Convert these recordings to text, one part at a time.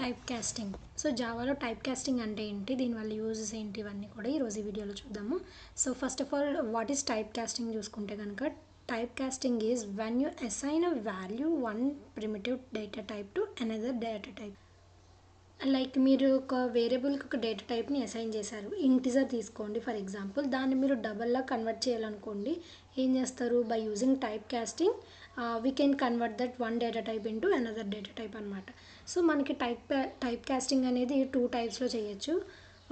Type casting. So జావాలో type casting అంటే ఏంటి, దీనివల్ల యూజెస్ ఏంటి, ఇవన్నీ కూడా ఈరోజు ఈ వీడియోలో చూద్దాము. So first of all what is type casting చూసుకుంటే కనుక, type casting is when you assign a value one primitive data type to another data type. Like మీరు ఒక వేరియబుల్కి ఒక డేటా టైప్ని అసైన్ చేశారు, ఇంటిజర్ తీసుకోండి ఫర్ ఎగ్జాంపుల్. దాన్ని మీరు డబల్లా కన్వర్ట్ చేయాలనుకోండి, ఏం చేస్తారు? By using type casting we can convert that one data type into another data type అనమాట. సో మనకి టైప్ కాస్టింగ్ అనేది టూ టైప్స్లో చేయొచ్చు.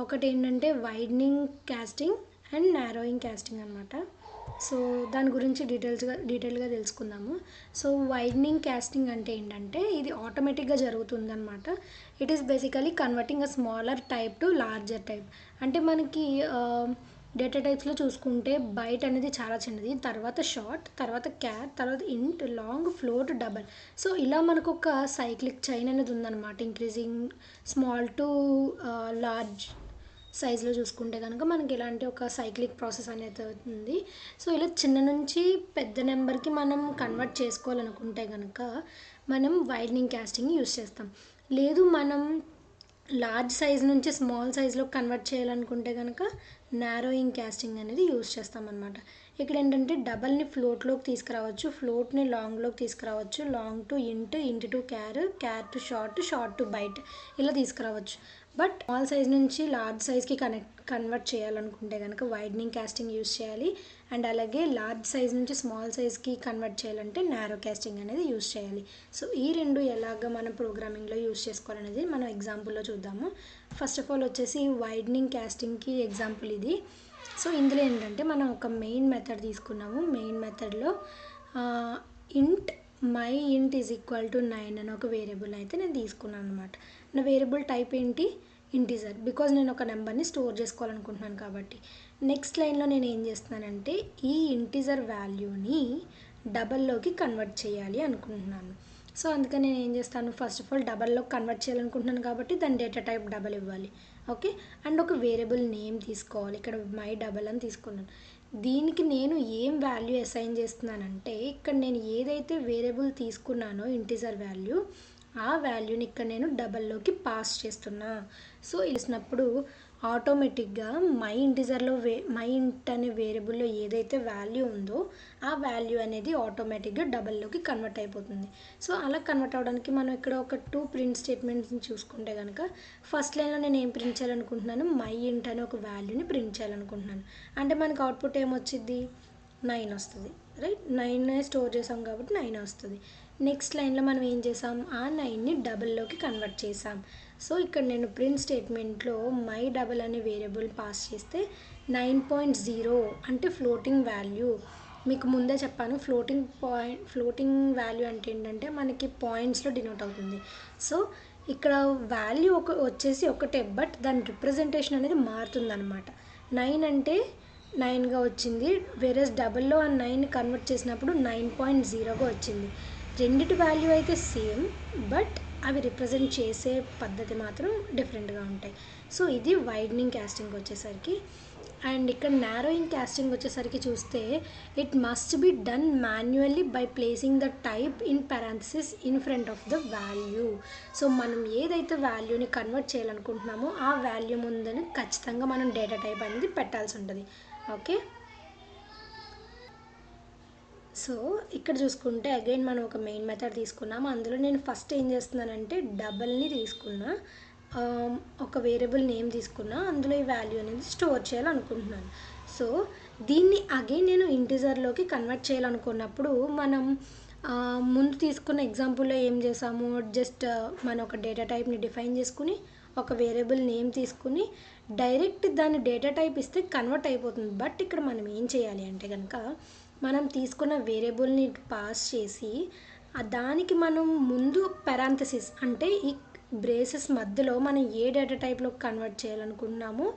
ఒకటి ఏంటంటే widening casting and narrowing casting అనమాట. సో దాని గురించి డీటెయిల్గా తెలుసుకుందాము. సో వైడనింగ్ కాస్టింగ్ అంటే ఏంటంటే, ఇది ఆటోమేటిక్గా జరుగుతుందన్నమాట. It is basically converting a smaller type to larger type. అంటే మనకి డేటా టైప్స్లో చూసుకుంటే బైట్ అనేది చాలా చిన్నది, తర్వాత షార్ట్, తర్వాత క్యార్, తర్వాత ఇంట్, లాంగ్, ఫ్లోట్, డబల్. సో ఇలా మనకు ఒక సైక్లిక్ చైన్ అనేది ఉందన్నమాట. ఇంక్రీజింగ్ స్మాల్ టు లార్జ్ సైజులో చూసుకుంటే కనుక మనకి ఇలాంటి ఒక సైక్లిక్ ప్రాసెస్ అనేది అవుతుంది. సో ఇలా చిన్న నుంచి పెద్ద నెంబర్కి మనం కన్వర్ట్ చేసుకోవాలనుకుంటే కనుక మనం వైడనింగ్ కాస్టింగ్ యూస్ చేస్తాం. లేదు మనం లార్జ్ సైజ్ నుంచి స్మాల్ సైజ్లో కన్వర్ట్ చేయాలనుకుంటే కనుక నారోయింగ్ కాస్టింగ్ అనేది యూస్ చేస్తామన్నమాట. ఇక్కడ ఏంటంటే డబల్ని ఫ్లోట్లోకి తీసుకురావచ్చు, ఫ్లోట్ని లాంగ్లోకి తీసుకురావచ్చు, long to int, int to char, char to short, short to byte, ఇలా తీసుకురావచ్చు. బట్ స్మాల్ సైజ్ నుంచి లార్జ్ సైజ్కి కన్వర్ట్ చేయాలనుకుంటే కనుక వైడనింగ్ కాస్టింగ్ యూస్ చేయాలి. అండ్ అలాగే లార్జ్ సైజ్ నుంచి స్మాల్ సైజ్కి కన్వర్ట్ చేయాలంటే నారో కాస్టింగ్ అనేది యూస్ చేయాలి. సో ఈ రెండు ఎలాగ మనం ప్రోగ్రామింగ్లో యూస్ చేసుకోవాలనేది మనం ఎగ్జాంపుల్లో చూద్దాము. ఫస్ట్ ఆఫ్ ఆల్ వచ్చేసి వైడనింగ్ కాస్టింగ్కి ఎగ్జాంపుల్ ఇది. సో ఇందులో ఏంటంటే మనం ఒక మెయిన్ మెథడ్ తీసుకున్నాము. మెయిన్ మెథడ్లో ఇంట్ మై ఇంట్ ఈజ్ ఈక్వల్ టు 9 అని ఒక వేరియబుల్ అయితే నేను తీసుకున్నాను అనమాట. నా వేరియబుల్ టైప్ ఏంటి? ఇంటిజర్, బికాజ్ నేను ఒక నెంబర్ని స్టోర్ చేసుకోవాలనుకుంటున్నాను కాబట్టి. నెక్స్ట్ లైన్లో నేను ఏం చేస్తున్నానంటే ఈ ఇంటిజర్ వాల్యూని డబల్లోకి కన్వర్ట్ చేయాలి అనుకుంటున్నాను. సో అందుకని నేను ఏం చేస్తాను, ఫస్ట్ ఆఫ్ ఆల్ డబల్లో కన్వర్ట్ చేయాలనుకుంటున్నాను కాబట్టి దాని డేటా టైప్ డబల్ ఇవ్వాలి. ఓకే, అండ్ ఒక వేరియబుల్ నేమ్ తీసుకోవాలి. ఇక్కడ మై డబల్ అని తీసుకున్నాను. దీనికి నేను ఏం వాల్యూ అసైన్ చేస్తున్నానంటే, ఇక్కడ నేను ఏదైతే వేరియబుల్ తీసుకున్నానో ఇంటిజర్ వాల్యూ, ఆ వాల్యూని ఇక్కడ నేను డబల్లోకి పాస్ చేస్తున్నా. సో ఇచ్చినప్పుడు ఆటోమేటిక్గా మై ఇంటిజర్లో మై ఇంట్ అనే వేరియబుల్లో ఏదైతే వాల్యూ ఉందో ఆ వాల్యూ అనేది ఆటోమేటిక్గా డబల్లోకి కన్వర్ట్ అయిపోతుంది. సో అలా కన్వర్ట్ అవ్వడానికి మనం ఇక్కడ ఒక 2 ప్రింట్ స్టేట్మెంట్స్ని చూసుకుంటే కనుక, ఫస్ట్ లైన్లో నేను ఏం ప్రింట్ చేయాలనుకుంటున్నాను, మై ఇంట్ అనే ఒక వాల్యూని ప్రింట్ చేయాలనుకుంటున్నాను. అంటే మనకు అవుట్పుట్ ఏమొచ్చింది, 9 వస్తుంది, రైట్? 9 స్టోర్ చేసాం కాబట్టి 9 వస్తుంది. నెక్స్ట్ లైన్లో మనం ఏం చేసాం, ఆ 9ని డబల్లోకి కన్వర్ట్ చేసాం. సో ఇక్కడ నేను ప్రింట్ స్టేట్మెంట్లో మై డబల్ అనే వేరియబుల్ పాస్ చేస్తే 9.0 అంటే ఫ్లోటింగ్ వాల్యూ. మీకు ముందే చెప్పాను, ఫ్లోటింగ్ వాల్యూ అంటే ఏంటంటే మనకి పాయింట్స్లో డినోట్ అవుతుంది. సో ఇక్కడ వాల్యూ వచ్చేసి ఒకటే, బట్ దాని రిప్రజెంటేషన్ అనేది మారుతుందన్నమాట. 9 అంటే 9గా వచ్చింది, వేరేస్ డబల్లో ఆ 9ని కన్వర్ట్ చేసినప్పుడు 9.0గా వచ్చింది. రెండిటి వాల్యూ అయితే సేమ్, బట్ అవి రిప్రజెంట్ చేసే పద్ధతి మాత్రం డిఫరెంట్గా ఉంటాయి. సో ఇది వైడనింగ్ కాస్టింగ్ వచ్చేసరికి. అండ్ ఇక్కడ నారోయింగ్ కాస్టింగ్ వచ్చేసరికి చూస్తే, it must be done manually by placing the type in parenthesis in front of the value. So మనం ఏదైతే వాల్యూని కన్వర్ట్ చేయాలనుకుంటున్నామో ఆ వాల్యూ ముందని ఖచ్చితంగా మనం డేటా టైప్ అనేది పెట్టాల్సి ఉంటుంది. ఓకే, సో ఇక్కడ చూసుకుంటే అగైన్ మనం ఒక మెయిన్ మెథడ్ తీసుకున్నాము. అందులో నేను ఫస్ట్ ఏం చేస్తున్నానంటే డబల్ని తీసుకున్నా, ఒక వేరియబుల్ నేమ్ తీసుకున్నా, అందులో ఈ వాల్యూ అనేది స్టోర్ చేయాలనుకుంటున్నాను. సో దీన్ని అగైన్ నేను ఇంటిజర్లోకి కన్వర్ట్ చేయాలనుకున్నప్పుడు మనం ముందు తీసుకున్న ఎగ్జాంపుల్లో ఏం చేసాము, జస్ట్ మనం ఒక డేటా టైప్ని డిఫైన్ చేసుకుని ఒక వేరియబుల్ నేమ్ తీసుకుని డైరెక్ట్ దాని డేటా టైప్ ఇస్తే కన్వర్ట్ అయిపోతుంది. బట్ ఇక్కడ మనం ఏం చేయాలి అంటే కనుక, మనం తీసుకున్న వేరియబుల్ని పాస్ చేసి దానికి మనం ముందు పారాంథసిస్ అంటే ఈ బ్రేసెస్ మధ్యలో మనం ఏ డేటా టైప్లో కన్వర్ట్ చేయాలనుకుంటున్నామో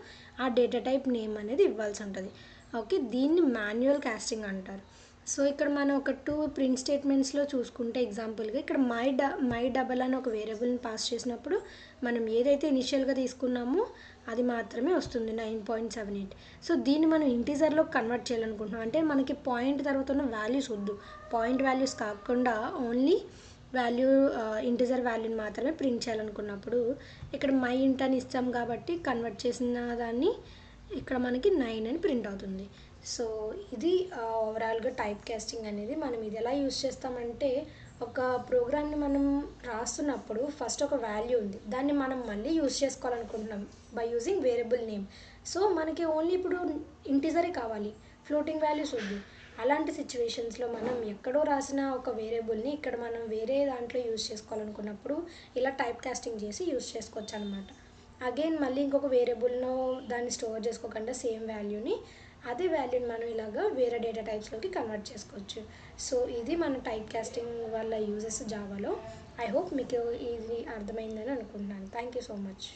ఆ డేటా టైప్ నేమ్ అనేది ఇవ్వాల్సి ఉంటుంది. ఓకే, దీన్ని మాన్యువల్ కాస్టింగ్ అంటారు. సో ఇక్కడ మనం ఒక 2 ప్రింట్ స్టేట్మెంట్స్లో చూసుకుంటే ఎగ్జాంపుల్గా ఇక్కడ మై డబల్ అని ఒక వేరియబుల్ని పాస్ చేసినప్పుడు మనం ఏదైతే ఇనిషియల్గా తీసుకున్నామో అది మాత్రమే వస్తుంది, 9.78. సో దీన్ని మనం ఇంటిజర్లో కన్వర్ట్ చేయాలనుకుంటున్నాం. అంటే మనకి పాయింట్ తర్వాత ఉన్న వాల్యూస్ వద్దు, పాయింట్ వాల్యూస్ కాకుండా ఓన్లీ వాల్యూ ఇంటిజర్ వాల్యూని మాత్రమే ప్రింట్ చేయాలనుకున్నప్పుడు ఇక్కడ మై ఇంట్ అని ఇస్తాం కాబట్టి కన్వర్ట్ చేసిన దాన్ని ఇక్కడ మనకి 9 అని ప్రింట్ అవుతుంది. సో ఇది ఓవరాల్గా టైప్ కాస్టింగ్ అనేది మనం ఇది ఎలా యూస్ చేస్తామంటే ఒక ప్రోగ్రామ్ని మనం రాస్తున్నప్పుడు ఫస్ట్ ఒక వాల్యూ ఉంది, దాన్ని మనం మళ్ళీ యూస్ చేసుకోవాలనుకుంటున్నాం by using variable name. So మనకి ఓన్లీ ఇప్పుడు ఇంటిజరే కావాలి, ఫ్లోటింగ్ వాల్యూస్ వద్దు. అలాంటి సిచ్యువేషన్స్లో మనం ఎక్కడో రాసిన ఒక వేరియబుల్ని ఇక్కడ మనం వేరే దాంట్లో యూస్ చేసుకోవాలనుకున్నప్పుడు ఇలా టైప్ కాస్టింగ్ చేసి యూస్ చేసుకోవచ్చు అనమాట. అగైన్ మళ్ళీ ఇంకొక వేరియబుల్ను దాన్ని స్టోర్ చేసుకోకుండా సేమ్ వాల్యూని అదే వాల్యూని మనం ఇలాగా వేరే డేటా టైప్స్లోకి కన్వర్ట్ చేసుకోవచ్చు. సో ఇది మన టైప్ కాస్టింగ్ వల్ల యూజెస్ జావాలో. ఐ హోప్ మీకు ఇది అర్థమైందని అనుకుంటున్నాను. Thank you so much.